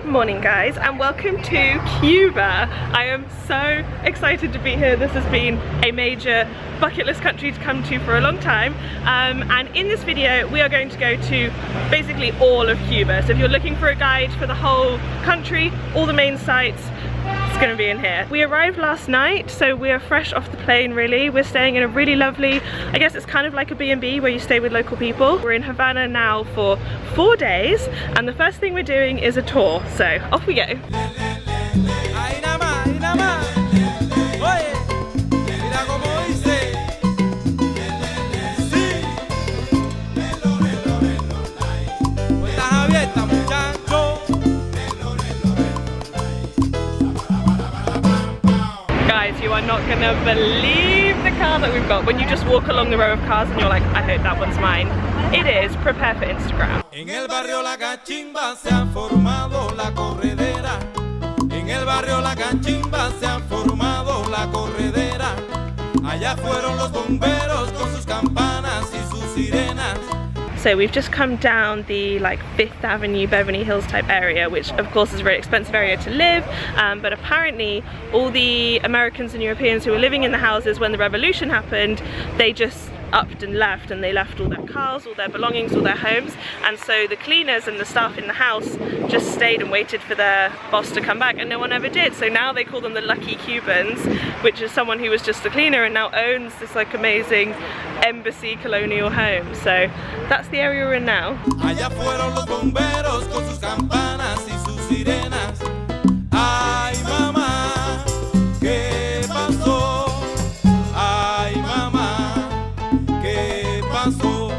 Good morning guys, and welcome to Cuba. I am so excited to be here. This has been a major bucket list country to come to for a long time, and in this video we are going to go to basically all of Cuba. So if you're looking for a guide for the whole country, all the main sites, it's going to be in here. We arrived last night, so we are fresh off the plane really. We're staying in a really lovely, I guess it's kind of like a B&B where you stay with local people. We're in Havana now for 4 days, and the first thing we're doing is a tour, so off we go. You are not gonna believe the car that we've got. When you just walk along the row of cars and you're like, I hope that one's mine. It is. Prepare for Instagram. En el barrio La Cachimba se ha formado la corredera. En el barrio La Cachimba se ha formado la corredera. Allá fueron los bomberos con sus campanas y sus sirenas. So we've just come down the like 5th Avenue, Beverly Hills type area, which of course is a very expensive area to live, but apparently all the Americans and Europeans who were living in the houses when the revolution happened, they just upped and left, and they left all their cars, all their belongings, all their homes, and so the cleaners and the staff in the house just stayed and waited for their boss to come back, and no one ever did. So now they call them the lucky Cubans, which is someone who was just a cleaner and now owns this like amazing embassy colonial home. So that's the area we're in now. Allá fueron los bomberos con sus campanas y sus sirenas. Ay mamá, ¿qué pasó? Ay mamá, ¿qué pasó?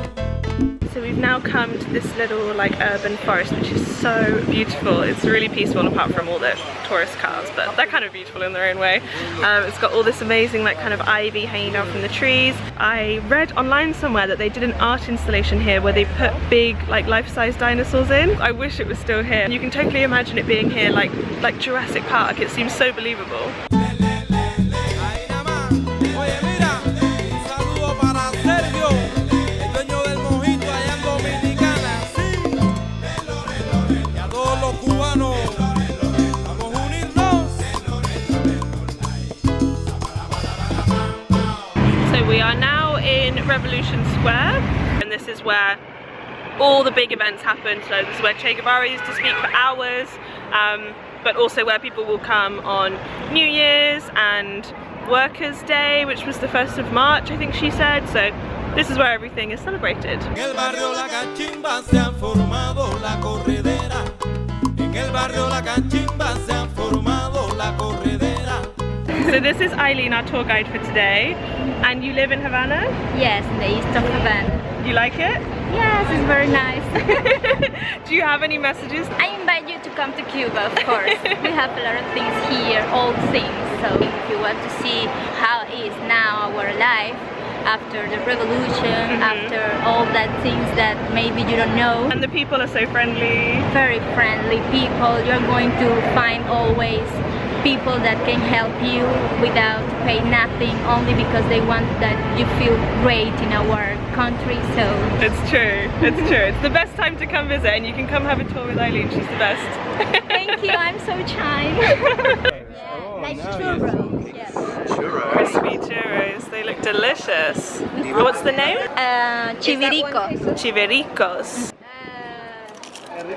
So we've now come to this little like urban forest, which is so beautiful. It's really peaceful apart from all the tourist cars, but they're kind of beautiful in their own way. It's got all this amazing like kind of ivy hanging down from the trees. I read online somewhere that they did an art installation here where they put big like life-size dinosaurs in. I wish it was still here. You can totally imagine it being here like Jurassic Park. It seems so believable. We are now in Revolution Square, and this is where all the big events happen. So this is where Che Guevara used to speak for hours, but also where people will come on New Year's and Workers' Day, which was the 1st of March, I think she said. So this is where everything is celebrated. So this is Eileen, our tour guide for today, and you live in Havana? Yes, in the east of Havana. You like it? Yes, it's very nice. Do you have any messages? I invite you to come to Cuba, of course. We have a lot of things here, old things, so if you want to see how it is now our life, after the revolution, after all that things that maybe you don't know. And the people are so friendly. Very friendly people. You're going to find always people that can help you without pay nothing, only because they want that you feel great in our country. So it's true, it's true. It's the best time to come visit, and you can come have a tour with Eileen. She's the best. Thank you, I'm so kind. Nice churros. Yes. Churros. Crispy churros. They look delicious. What's the name? Chiviricos. Chiviricos. It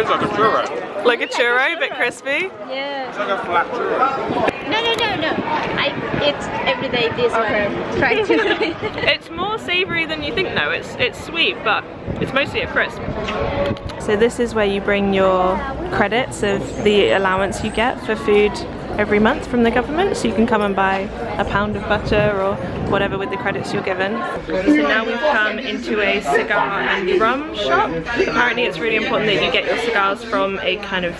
is like a churro. Like a churro, but crispy? Yeah. It's like a flat churro. No. It's every day this one. Try to. It's more savoury than you think. No, it's sweet, but it's mostly a crisp. So this is where you bring your credits of the allowance you get for food every month from the government, so you can come and buy a pound of butter or whatever with the credits you're given. So now we've come into a cigar and rum shop. Apparently it's really important that you get your cigars from a kind of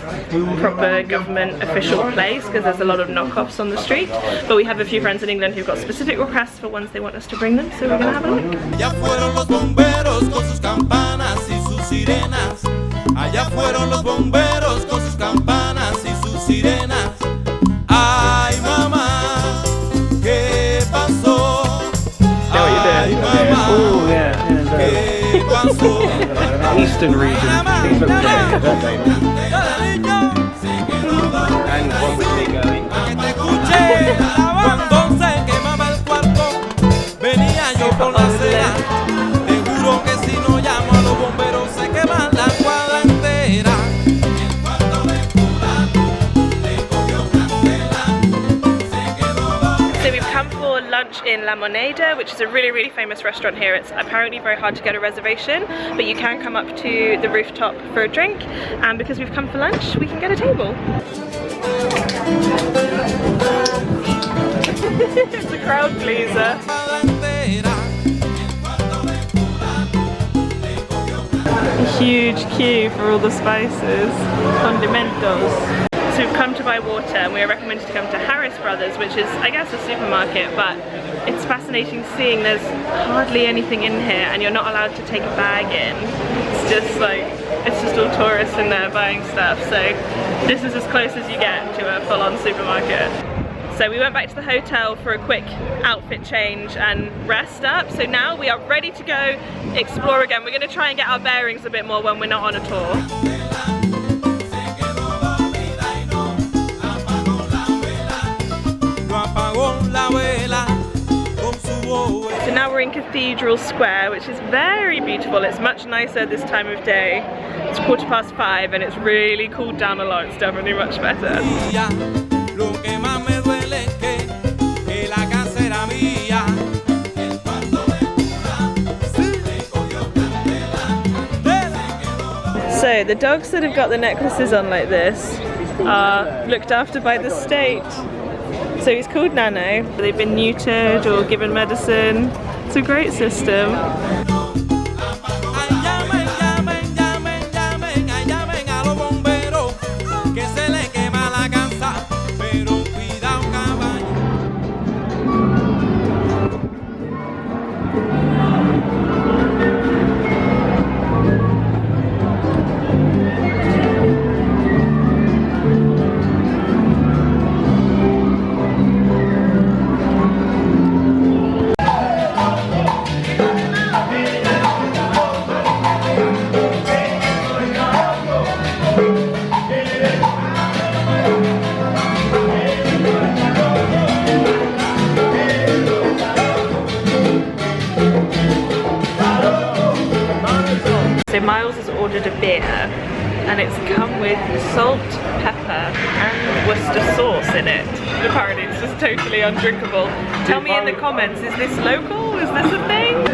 proper government official place, because there's a lot of knockoffs on the street. But we have a few friends in England who've got specific requests for ones they want us to bring them, so we're going to have a look. Allá fueron los bomberos con sus campanas y sus sirenas. Allá fueron los bomberos con sus campanas y sus sirenas. Ay mamá, ¿qué pasó? Ay mamá, ¿qué pasó? He's Eastern region. Things look pretty, don't they? And one with me going. So we've come for lunch in La Moneda, which is a really famous restaurant here. It's apparently very hard to get a reservation, but you can come up to the rooftop for a drink, and because we've come for lunch, we can get a table. It's a crowd pleaser. A huge queue for all the spices, condimentos. So we've come to buy water, and we are recommended to come to Harris Brothers, which is, I guess, a supermarket, but it's fascinating seeing there's hardly anything in here and you're not allowed to take a bag in. It's just like, it's just all tourists in there buying stuff. So this is as close as you get to a full-on supermarket. So we went back to the hotel for a quick outfit change and rest up. So now we are ready to go explore again. We're going to try and get our bearings a bit more when we're not on a tour. So now we're in Cathedral Square, which is very beautiful. It's much nicer this time of day. It's 5:15 and it's really cooled down a lot. It's definitely much better. So the dogs that have got the necklaces on like this are looked after by the state. So he's called Nano. They've been neutered or given medicine. It's a great system. So Miles has ordered a beer and it's come with salt, pepper and Worcester sauce in it. Apparently it's just totally undrinkable. Tell me in the comments, is this local? Is this a thing?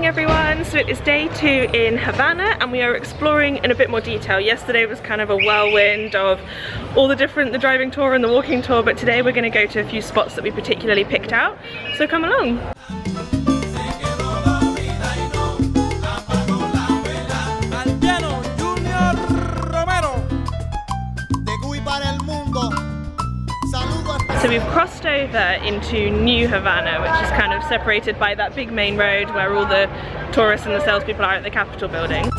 Everyone, so it is day 2 in Havana and we are exploring in a bit more detail. Yesterday was kind of a whirlwind of all the driving tour and the walking tour, but today we're going to go to a few spots that we particularly picked out, so come along. So we've crossed over into New Havana, which is kind of separated by that big main road where all the tourists and the salespeople are at the Capitol building.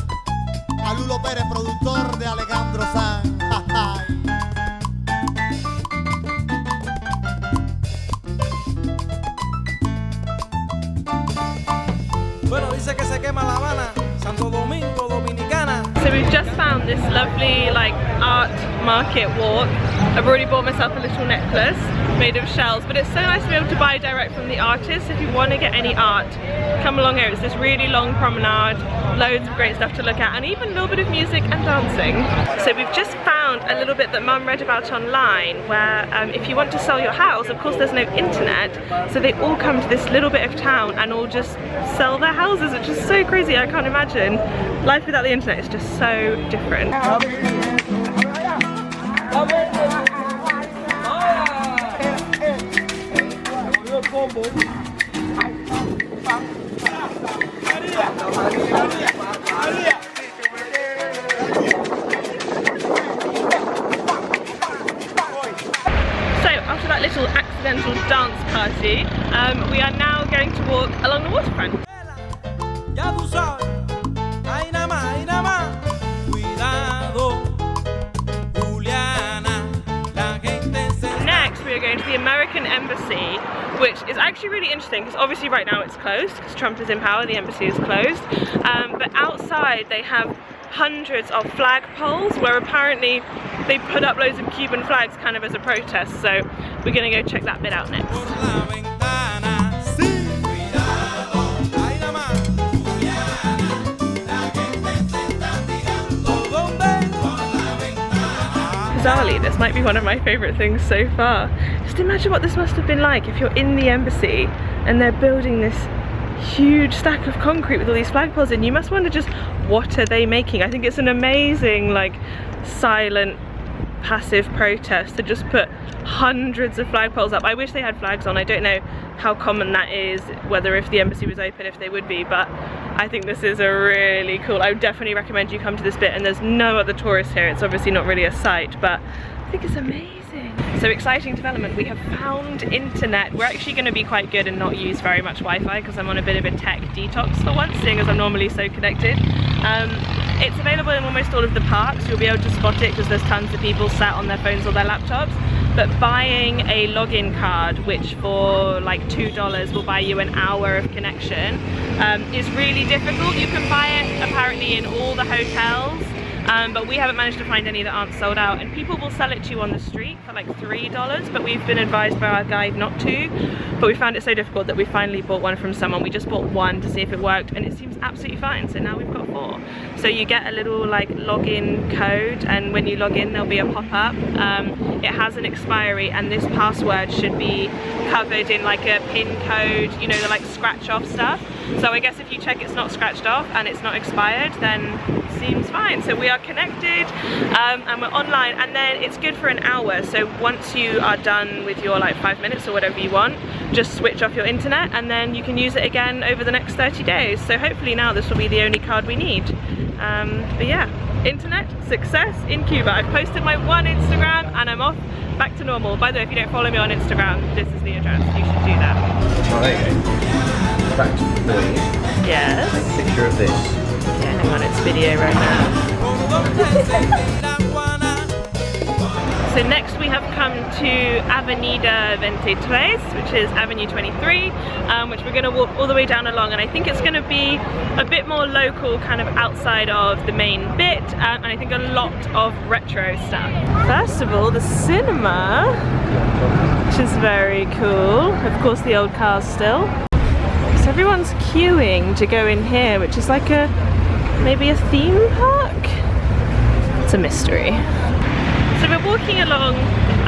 So we've just found this lovely like art market walk. I've already bought myself a little necklace made of shells, but it's so nice to be able to buy direct from the artist. If you want to get any art, come along here. It's this really long promenade, loads of great stuff to look at, and even a little bit of music and dancing. So we've just found a little bit that Mum read about online, where if you want to sell your house, of course there's no internet, so they all come to this little bit of town and all just sell their houses, which is so crazy. I can't imagine. Life without the internet is just so different. After that little accidental dance party, we are now going to walk along the waterfront. Next we are going to the American Embassy, which is actually really interesting because obviously right now it's closed because Trump is in power, the embassy is closed, but outside they have hundreds of flag poles where apparently they put up loads of Cuban flags kind of as a protest, so we're gonna go check that bit out next. Bizarrely, this might be one of my favourite things so far. Just imagine what this must have been like if you're in the embassy and they're building this huge stack of concrete with all these flagpoles in. You must wonder just what are they making. I think it's an amazing, like, silent, passive protest to just put hundreds of flagpoles up. I wish they had flags on. I don't know how common that is, whether if the embassy was open, if they would be, but I think this is a really cool, I would definitely recommend you come to this bit, and there's no other tourists here. It's obviously not really a site, but I think it's amazing. So exciting development, we have found internet. We're actually going to be quite good and not use very much Wi-Fi because I'm on a bit of a tech detox for once, seeing as I'm normally so connected. It's available in almost all of the parks. You'll be able to spot it because there's tons of people sat on their phones or their laptops. But buying a login card, which for like $2 will buy you an hour of connection, is really difficult. You can buy it apparently in all the hotels, but we haven't managed to find any that aren't sold out, and people will sell it to you on the street for like $3, but we've been advised by our guide not to. But we found it so difficult that we finally bought one from someone. We just bought one to see if it worked, and it seems absolutely fine, so now we've got 4. So you get a little like login code, and when you log in there'll be a pop-up. It has an expiry, and this password should be covered in like a pin code, you know, the like scratch off stuff. So I guess if you check it's not scratched off and it's not expired, then it seems fine. So we are connected, and we're online, and then it's good for an hour. So once you are done with your like 5 minutes or whatever you want, just switch off your internet and then you can use it again over the next 30 days. So hopefully now this will be the only card we need. But yeah, internet success in Cuba. I've posted my one Instagram and I'm off back to normal. By the way, if you don't follow me on Instagram, this is the address. You should do that. Oh, there you go. Back to please. Yes. Take a picture of this. Yeah, hang on, it's video right now. So next we have come to Avenida 23, which is Avenue 23, which we're going to walk all the way down along, and I think it's going to be a bit more local, kind of outside of the main bit, and I think a lot of retro stuff. First of all, the cinema, which is very cool. Of course, the old cars still. So everyone's queuing to go in here, which is like maybe a theme park? It's a mystery. So we're walking along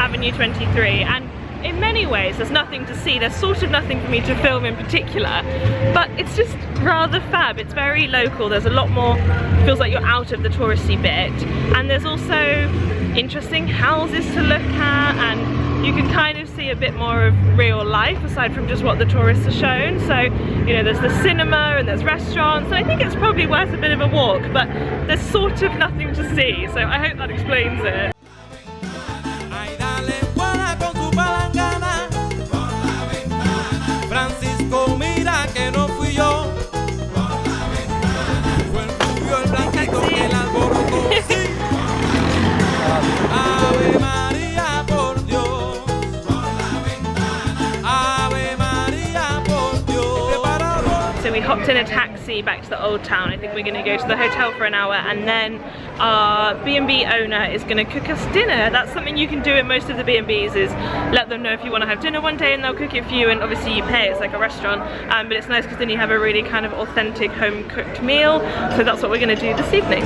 Avenue 23, and in many ways there's nothing to see. There's sort of nothing for me to film in particular, but it's just rather fab. It's very local. There's a lot more, feels like you're out of the touristy bit, and there's also interesting houses to look at, and you can kind of see a bit more of real life aside from just what the tourists are shown. So, you know, there's the cinema and there's restaurants, and I think it's probably worth a bit of a walk, but there's sort of nothing to see, so I hope that explains it. So we hopped in a taxi back to the old town. I think we're going to go to the hotel for an hour, and then our B&B owner is going to cook us dinner. That's something you can do in most of the B&Bs, is let them know if you want to have dinner one day and they'll cook it for you, and obviously you pay. It's like a restaurant, but it's nice because then you have a really kind of authentic home cooked meal. So that's what we're going to do this evening.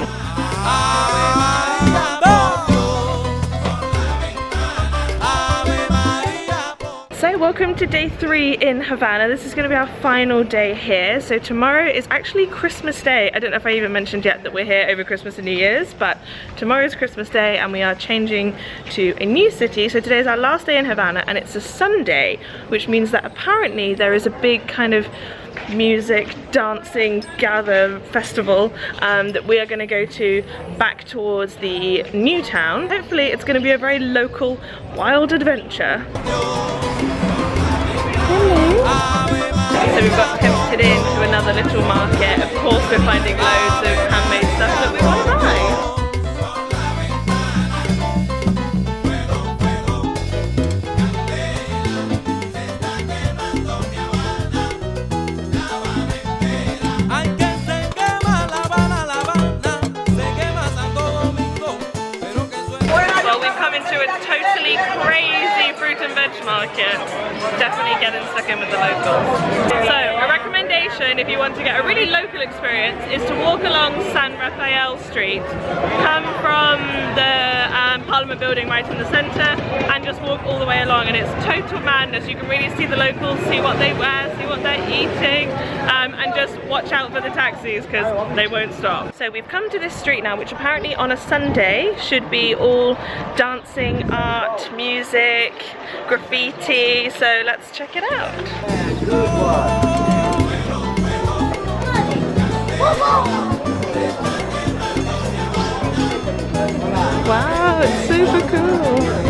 So welcome to day 3 in Havana. This is going to be our final day here. So tomorrow is actually Christmas Day. I don't know if I even mentioned yet that we're here over Christmas and New Year's, but tomorrow is Christmas Day and we are changing to a new city. So today is our last day in Havana and it's a Sunday, which means that apparently there is a big kind of music, dancing, gather festival that we are going to go to back towards the new town. Hopefully it's going to be a very local, wild adventure. So we've got tempted into another little market. Of course we're finding loads of handmade stuff that we want to buy. Totally crazy fruit and veg market. Definitely getting stuck in with the locals. So a recommendation if you want to get a really local experience is to walk along San Rafael Street, come from the Parliament building right in the centre and just walk all the way along, and it's total madness. You can really see the locals, see what they wear, see what they're eating, and just watch out for the taxis because they won't stop. So we've come to this street now, which apparently on a Sunday should be all dancing, art, music, graffiti, so let's check it out. Wow, it's super cool.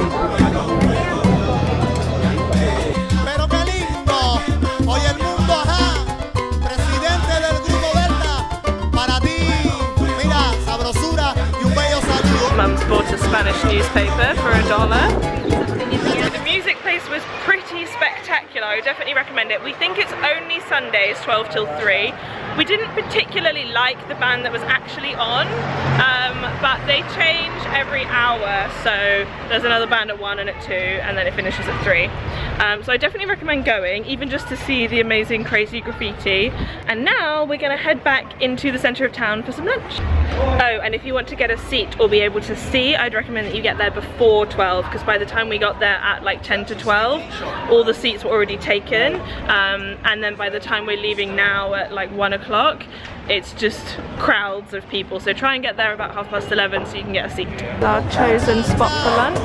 Mum's bought a Spanish newspaper for $1. The music place was pretty spectacular. I would definitely recommend it. We think it's only Sundays 12 till 3. We didn't particularly like the band that was actually on, but they change every hour. So there's another band at 1 and at 2 and then it finishes at 3. So I definitely recommend going, even just to see the amazing crazy graffiti. And now we're gonna head back into the center of town for some lunch. Oh, and if you want to get a seat or be able to see, I'd recommend that you get there before 12, because by the time we got there at like 10 to 12, all the seats were already taken. And then by the time we're leaving now at like 1 o'clock, it's just crowds of people. So try and get there about 11:30 so you can get a seat. Our chosen spot for lunch.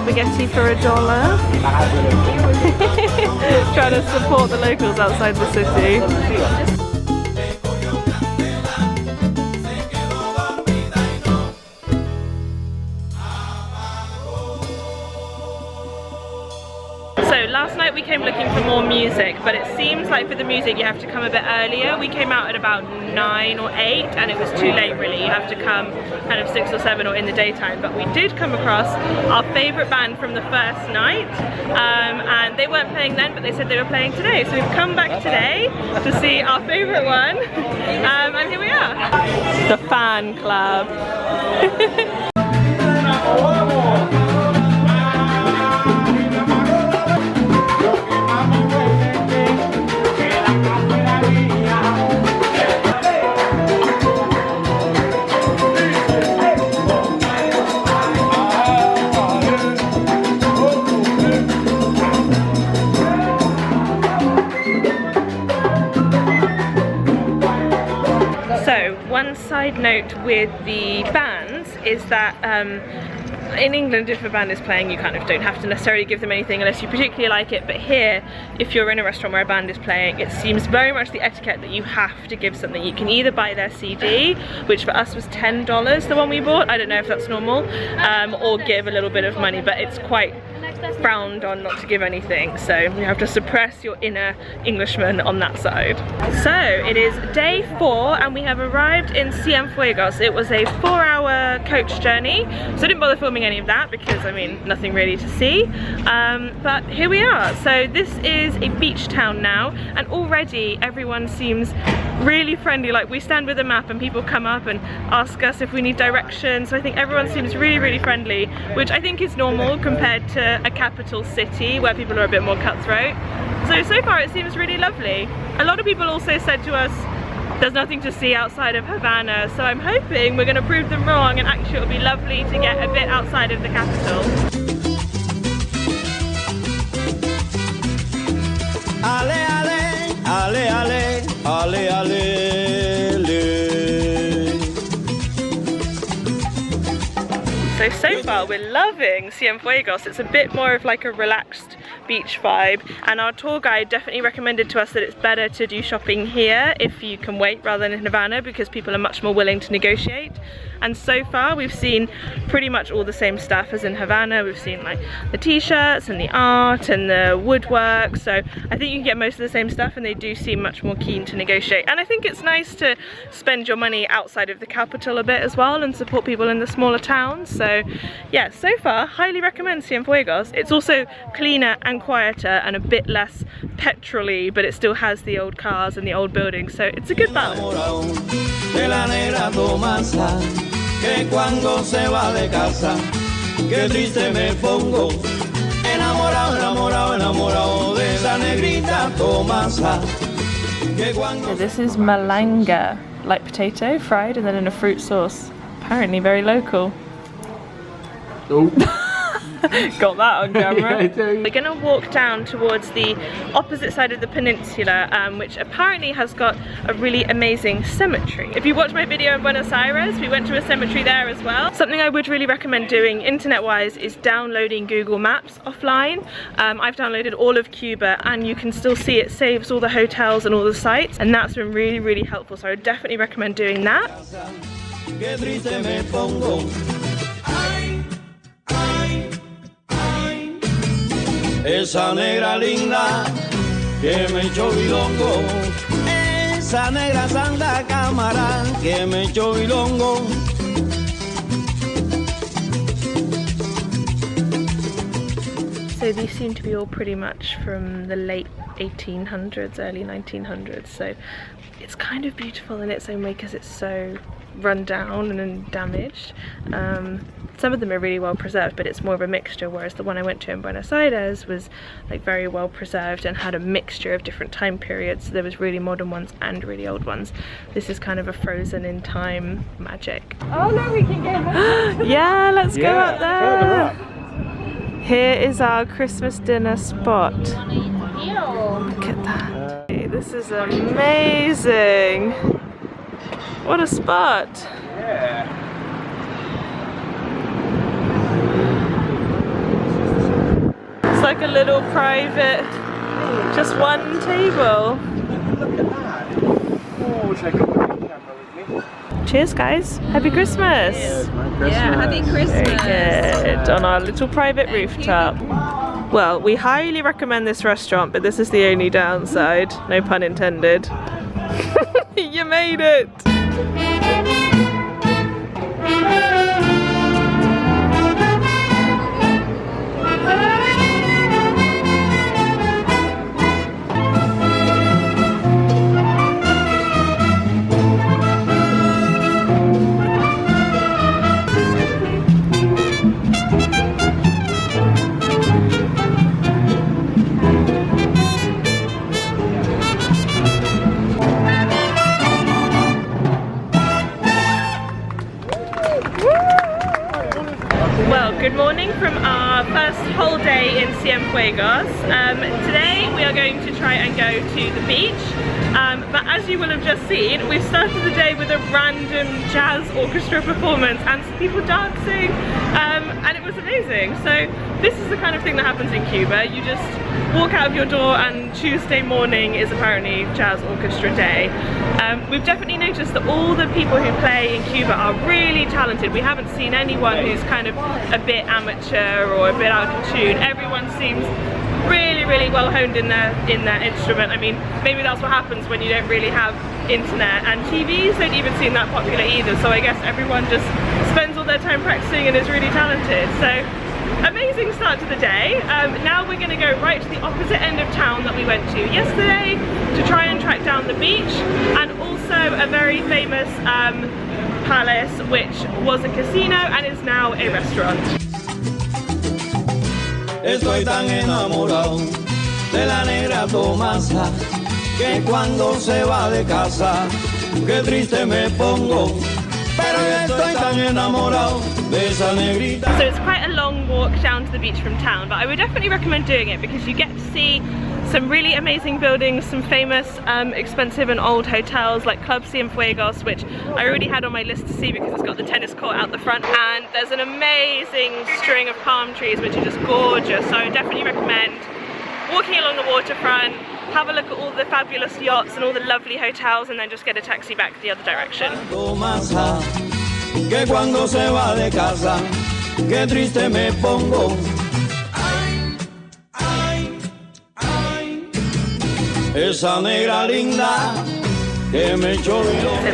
Spaghetti for $1. Trying to support the locals outside the city. Last night we came looking for more music, but it seems like for the music you have to come a bit earlier. We came out at about 9 or 8 and it was too late really. You have to come kind of 6 or 7 or in the daytime. But we did come across our favourite band from the first night, and they weren't playing then, but they said they were playing today. So we've come back today to see our favourite one, and here we are. The fan club. One side note with the bands is that in England, if a band is playing, you kind of don't have to necessarily give them anything unless you particularly like it. But here, if you're in a restaurant where a band is playing, it seems very much the etiquette that you have to give something. You can either buy their CD, which for us was $10, the one we bought. I don't know if that's normal, or give a little bit of money, but it's quite frowned on not to give anything, so you have to suppress your inner Englishman on that side. So it is day 4 and we have arrived in Cienfuegos. It was a 4-hour coach journey, so I didn't bother filming any of that because I mean nothing really to see, but here we are. So this is a beach town now and already everyone seems really friendly. Like we stand with a map and people come up and ask us if we need directions, so I think everyone seems really friendly, which I think is normal compared to a capital city where people are a bit more cutthroat. So far it seems really lovely. A lot of people also said to us there's nothing to see outside of Havana, so I'm hoping we're going to prove them wrong and actually it'll be lovely to get a bit outside of the capital. So far we're loving Cienfuegos. It's a bit more of like a relaxed beach vibe, and our tour guide definitely recommended to us that it's better to do shopping here if you can wait rather than in Havana, because people are much more willing to negotiate. And so far we've seen pretty much all the same stuff as in Havana. We've seen like the t-shirts and the art and the woodwork, so I think you can get most of the same stuff, and they do seem much more keen to negotiate. And I think it's nice to spend your money outside of the capital a bit as well and support people in the smaller towns. So yeah, so far highly recommend Cienfuegos. It's also cleaner and quieter and a bit less petrol-y, but it still has the old cars and the old buildings, so it's a good balance. Que cuando se va de casa, que triste me pongo, enamorado, enamorado, enamorado de esa negrita Tomasa. So this is malanga, like potato, fried and then in a fruit sauce. Apparently very local. Oh. Got that on camera. We're gonna walk down towards the opposite side of the peninsula, which apparently has got a really amazing cemetery. If you watch my video in Buenos Aires, we went to a cemetery there as well. Something I would really recommend doing internet-wise is downloading Google Maps offline. I've downloaded all of Cuba, and you can still see it saves all the hotels and all the sites, and that's been really, really helpful. So I would definitely recommend doing that. Esa negra linda que me echó bilongo, esa negra santa cámara que me echó bilongo. So these seem to be all pretty much from the late 1800s, early 1900s, so it's kind of beautiful in its own way because it's so run down and damaged. Some of them are really well preserved, but it's more of a mixture, whereas the one I went to in Buenos Aires was like very well preserved and had a mixture of different time periods. So there was really modern ones and really old ones. This is kind of a frozen in time magic. Oh no, we can go. Yeah, let's go up there. Here is our Christmas dinner spot. Look at that. This is amazing. What a spot. Yeah. It's like a little private, just one table. Look at that. Oh, I wish I could put the camera with me. Cheers guys, happy Christmas. Yeah, happy Christmas. Very good, on our little private rooftop. Well, we highly recommend this restaurant, but this is the only downside, no pun intended. You made it. Good morning from our first whole day in Cienfuegos. Today we are going to try and go to the beach, but as you will have just seen, we've started the day with a random jazz orchestra performance and some people dancing, and it was amazing. So this is the kind of thing that happens in Cuba. You just walk out of your door and Tuesday morning is apparently jazz orchestra day. We've definitely noticed that all the people who play in Cuba are really talented. We haven't seen anyone who's kind of a bit amateur or a bit out of tune. Everyone seems really, really well honed in their instrument. I mean, maybe that's what happens when you don't really have internet, and TVs don't even seem that popular either. So I guess everyone just spends all their time practicing and is really talented. So amazing start to the day. Now we're going to go right to the opposite end of town that we went to yesterday to try and track down the beach, and also a very famous palace which was a casino and is now a restaurant. Estoy tan enamorado de la negra Tomasa que cuando se va de casa qué triste me pongo. So it's quite a long walk down to the beach from town, but I would definitely recommend doing it because you get to see some really amazing buildings, some famous expensive and old hotels like Club Cienfuegos, which I already had on my list to see because it's got the tennis court out the front, and there's an amazing string of palm trees which are just gorgeous. So I definitely recommend walking along the waterfront, have a look at all the fabulous yachts and all the lovely hotels, and then just get a taxi back the other direction. So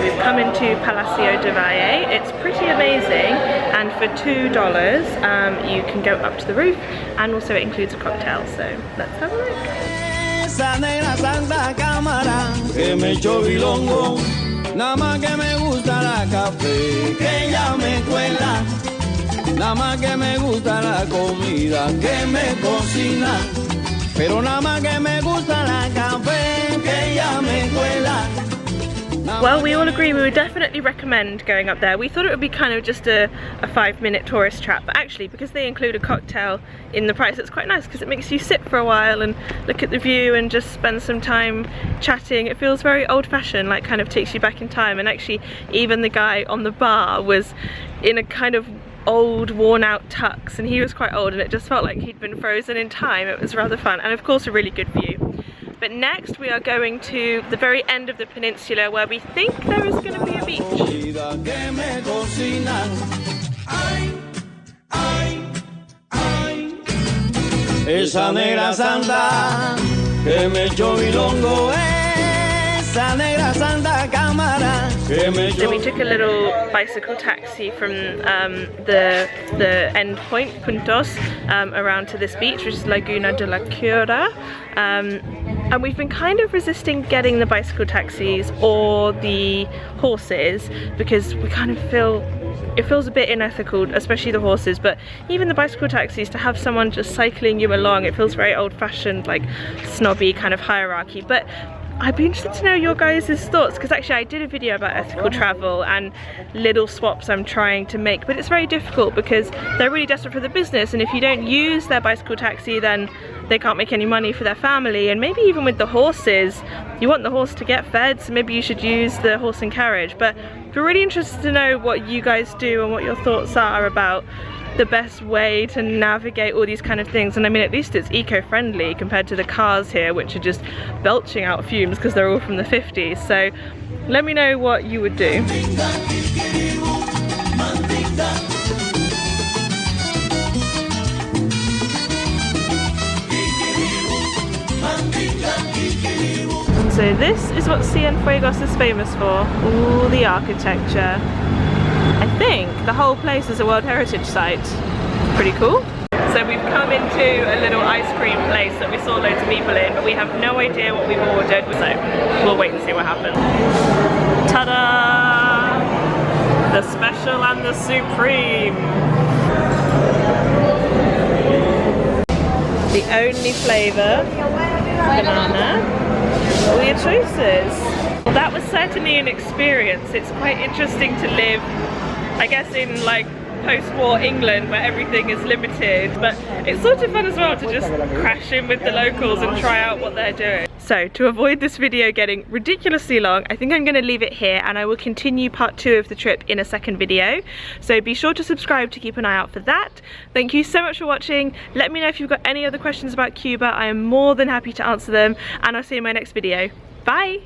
we've come into Palacio de Valle. It's pretty amazing, and for $2 you can go up to the roof, and also it includes a cocktail, so let's have a look. Pero nada más que me gusta la café que ella me cuela. Well, we all agree we would definitely recommend going up there. We thought it would be kind of just a 5-minute tourist trap, but actually because they include a cocktail in the price, it's quite nice because it makes you sit for a while and look at the view and just spend some time chatting. It feels very old-fashioned, like kind of takes you back in time, and actually even the guy on the bar was in a kind of old worn-out tux, and he was quite old and it just felt like he'd been frozen in time. It was rather fun, and of course a really good view. But next we are going to the very end of the peninsula where we think there is going to be a beach. Esa negra santa que me echó bilongo, esa negra santa cámara. So we took a little bicycle taxi from the end point, Puntos, around to this beach, which is Laguna de la Cura. And we've been kind of resisting getting the bicycle taxis or the horses because we kind of feel it feels a bit unethical, especially the horses, but even the bicycle taxis, to have someone just cycling you along, it feels very old-fashioned, like snobby kind of hierarchy. But I'd be interested to know your guys' thoughts, because actually I did a video about ethical travel and little swaps I'm trying to make, but it's very difficult because they're really desperate for the business, and if you don't use their bicycle taxi then they can't make any money for their family. And maybe even with the horses, you want the horse to get fed, so maybe you should use the horse and carriage. But we're really interested to know what you guys do and what your thoughts are about the best way to navigate all these kind of things. And I mean, at least it's eco-friendly compared to the cars here, which are just belching out fumes because they're all from the 50s. So let me know what you would do. So this is what Cienfuegos is famous for. All the architecture. I think the whole place is a World Heritage Site. Pretty cool. So we've come into a little ice cream place that we saw loads of people in, but we have no idea what we've ordered, so we'll wait and see what happens. Ta-da! The special and the supreme. The only flavour, banana. All your choices. Well, that was certainly an experience. It's quite interesting to live, I guess, in like post-war England where everything is limited, but it's sort of fun as well to just crash in with the locals and try out what they're doing. So to avoid this video getting ridiculously long, I think I'm going to leave it here, and I will continue part 2 of the trip in a second video. So be sure to subscribe to keep an eye out for that. Thank you so much for watching. Let me know if you've got any other questions about Cuba. I am more than happy to answer them, and I'll see you in my next video. Bye!